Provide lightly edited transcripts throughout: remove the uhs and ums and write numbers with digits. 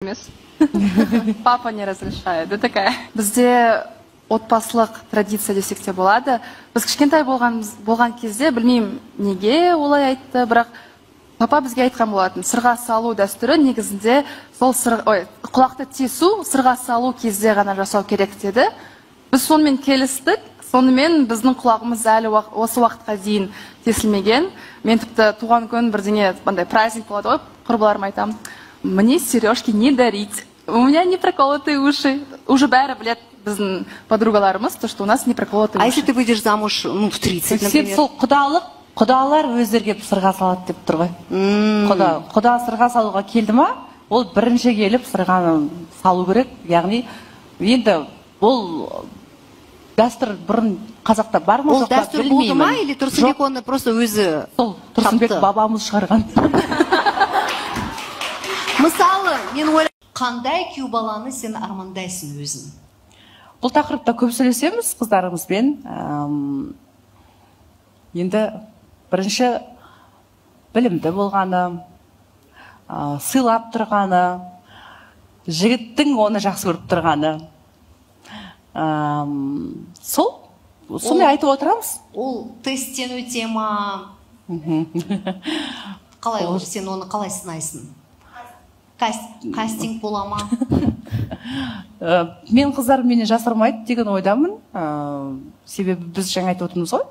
емес. Папа не разрешает. Это такая. Бізде отбасылық традиция десек те болады. Біз кішкентай болған кезде білмеймін неге олай айтты, бірақ папа бізге айтқан болатын. Сырға салу дәстүрі негізінде сол құлақты тесу сырға салу кезде ғана жасау керек деді. Біз сонымен келістік. Сонымен біздің құлағымыз әлі осы уақытқа дейін тесілмеген. Мен тіпті туған күн бірдеңе праздник болады ғой, құрбыларыма айтамын. Мне сережки не дарить. У меня не проколотые уши. Уже бәрі білет біздің подругаларымыз, то, что у нас не проколотые уши. А если ты выйдешь замуж, в 30, например? Сол құдалар өздерге сырға салады деп тұр ғой. Құда сырға салуға келді ма, ол бірінші келіп сырғаны салу керек. Яғни, енді ол дәстүр бұрын қазақта бар ма жоқ па білмеймін. Ол дәстүр болды ма, или Тұрсынбек оны просто өзі тапты? Тұрсынбек бабамыз шығарған. Мысалы, мен ойлаймын, қандай күйеу баланы сен армандайсың өзің? Бұл тақырыпта көп сөйлесеміз қыздарымызбен. Енді бірінші білімді болғаны, сыйлап тұрғаны, жігіттің оны жақсы көріп тұрғаны. Соны айтып отырамыз. Ол тесттен өте ма? Қалай ол, сен оны қалай сынайсың? Кастинг бола ма? Мен қыздар мені жасырмайды деген ойдамын. Себебі біз жаңа айтып отырмыз ғой.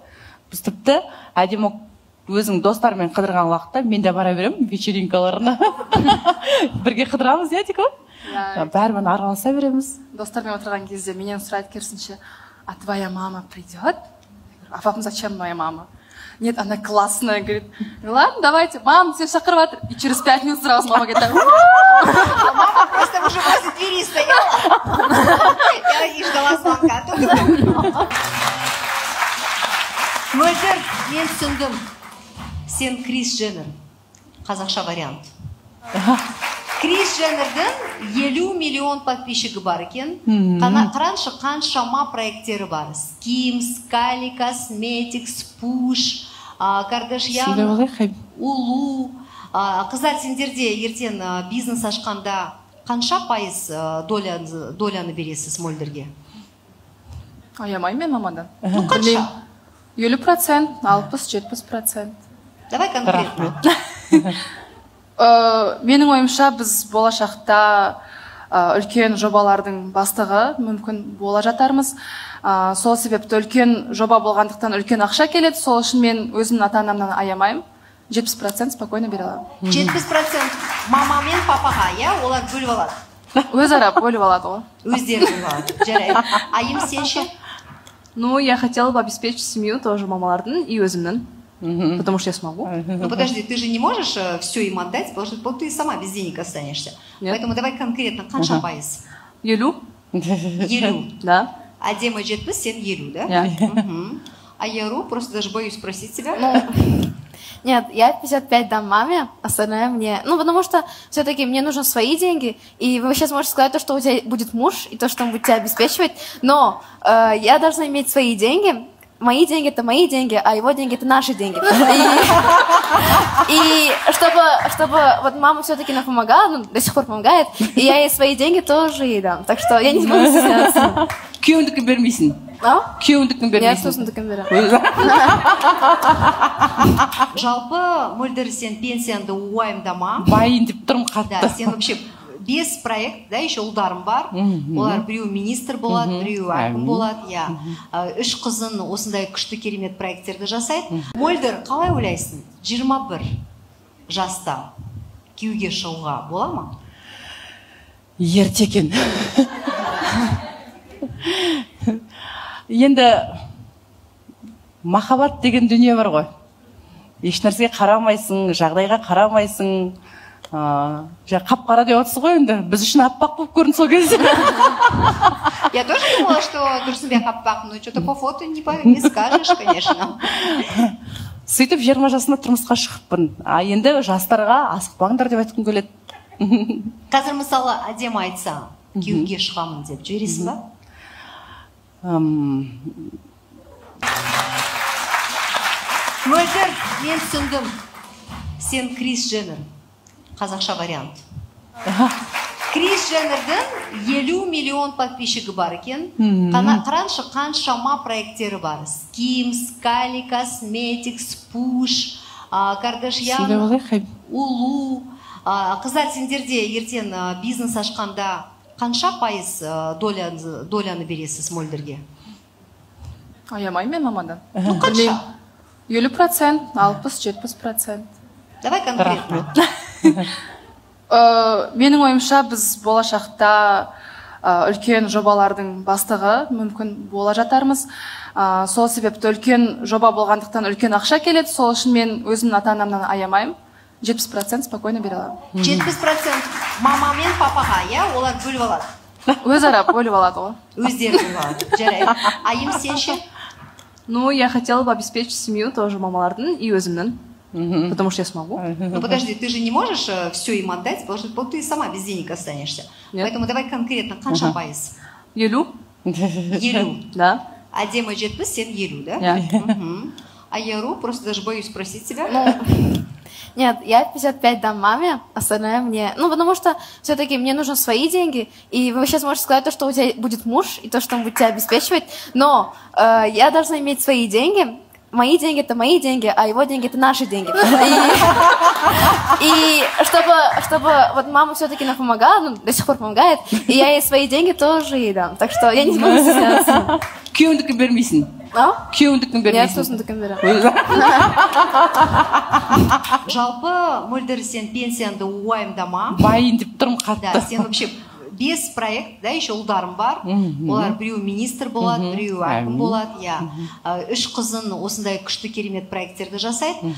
Біз тіпті әдемі өзің достармен қыдырған уақытта мен де бара беремін вечеринкаларына. Бірге қыдырамыз, иә дейік ғой? Бәрімен араласа береміз. Достармен отырған кезде менен сұрайды керісінше, а твоя мама придет? А папа, зачем моя мама? Нет, она классная, говорит. Ладно, давайте, мама, тебя шақырып. И через 5 минут сразу мама говорит, а мама просто уже возле двери стояла. Я и ждала звонка. Мөлдір, мен түсіндім. Сен Крис Дженнер. Қазақша вариант. Крис Дженнердің 50 миллион подписчигі бар екен. Қараншы қаншама проекттері бар. Skims, Kylie Cosmetics, Push, Kardashian, Улу. Қыздар, сендерде ертең бизнес ашқанда қанша пайыз доляны бересіз Мөлдірге? Аямаймын мен мамадан. Ну, қанша? 50%, 60-70%. Давай конкретно. Менің ойымша біз болашақта үлкен жобалардың бастығы мүмкін бола жатармыз. Сол себепті үлкен жоба болғандықтан үлкен ақша келеді. Сол үшін мен өзімнің ата-анамнан аямаймын. 70% спокойно бере аламын. 70% мама мен папаға, иә? Олар бөліп алады. Өзара бөліп алады ғой. Өздері бөліп алады. Жарайды. Айым сен ше? Ну, я хотела бы обеспечить семью тоже мамалардың и өзімнің. Потому что я смогу. Ну подожди, ты же не можешь все им отдать, потому что ты сама без денег останешься. Нет. Поэтому давай конкретно, қанша пайыз? 50. 50? Да. А Дема 70, сен 50, да? Yeah. А Яру, просто даже боюсь спросить тебя. Нет, я 55 дам маме, остальное мне. Ну, потому что все-таки мне нужны свои деньги. И вы сейчас можете сказать то, что у тебя будет муж, и то, что он будет тебя обеспечивать. Но я должна иметь свои деньги. Мои деньги — это мои деньги, а его деньги — это наши деньги. И чтобы вот мама все-таки нам помогала, ну, до сих пор помогает, и я ей свои деньги тоже ей дам. Так что я не буду стесняться. Күйеуіңдікін бермейсің? Нет, Күйеуіңдікін бермейсің? туысымдікін беремін. Жалпы, Мөлдір, сен пенсияңды уайымдама. Байын деп тұрмын қатты. Да, сен вообще без проект, да, еще ұлдарым бар. Олар біреу министр болады, біреу әкім болады, я. 3 қызын осындай күшті керемет проекттерді жасайды. Мөлдір, қалай ойлайсың? 21 жаста күйеуге шығуға бола ма? Ерте екен. Енді махаббат деген дүние бар ғой. Ешнәрсеге қарамайсың, жағдайға қарамайсың. Қап-қара деп отырсыз ғой енді. Біз үшін аппақ болып көрінді сол кезде. Я тоже думала, что Тұрсынбек аппақ, но что-то по фото не скажешь, конечно. Сөйтіп 20 жасында тұрмысқа шығыппын. Енді жастарға асықпаңдар деп айтқым келеді. Қазір мысалы әдемі айтса, күйеуге шығамын деп жібересің ба? Мөлдір, мен түсіндім. Сен Крис Дженнер. Қазақша вариант. Крис Женердің 50 миллион подписчигі бар екен. Қараншы қаншама проекттері бар. Skims, Kali Cosmetics, Push, Kardashian, Улу. Қыздар, сендерде ертең бизнес ашқанда қанша пайыз доляны бересіз Мольдерге? Аямаймын мен мамадан. Ну, қанша? 50%, 60-70%. Давай конкретно. Менің ойымша біз болашақта үлкен жобалардың бастығы мүмкін бола жатармыз. Сол себепті үлкен жоба болғандықтан үлкен ақша келеді. Сол үшін мен өзімнің ата-анамнан аямаймын. 70% спокойно бере аламын. 70% мама мен папаға, олар бөліп алады. Өзара бөліп алады ғой. Өздері бөліп алады. Жарайды. Айым, сен ше? Ну, я хотела бы обеспечить семью тоже мамалардың и өзімнің. Потому что я смогу. Ну подожди, ты же не можешь все им отдать, потому что ты сама без денег останешься. Нет. Поэтому давай конкретно, қанша пайыз? 50. 50. Да. Әдемі 70, сен 50, да? Yeah. А Яру, просто даже боюсь спросить тебя. Нет, я 55 дам маме, остальное мне. Ну, потому что все-таки мне нужны свои деньги. И вы сейчас можете сказать то, что у тебя будет муж, и то, что он будет тебя обеспечивать. Но я должна иметь свои деньги. Мои деньги – это мои деньги, а его деньги – это наши деньги. И чтобы вот мама все-таки нам помогала, ну, до сих пор помогает, и я ей свои деньги тоже ей дам. Так что я не буду стесняться. Күйеуіңдікін бермейсің. Күйеуіңдікін Я бермейсің. туысымдыкін беремін. Жалпы, Мөлдір, сен пенсияңды уайымдама. Байын деп тұрмын Да, қатты. сен вообще без проект, да, еще ұлдарым бар. Олар біреу министр болады, біреу әкім болады. 3 қызын осындай күшті керемет проекттерді жасайды.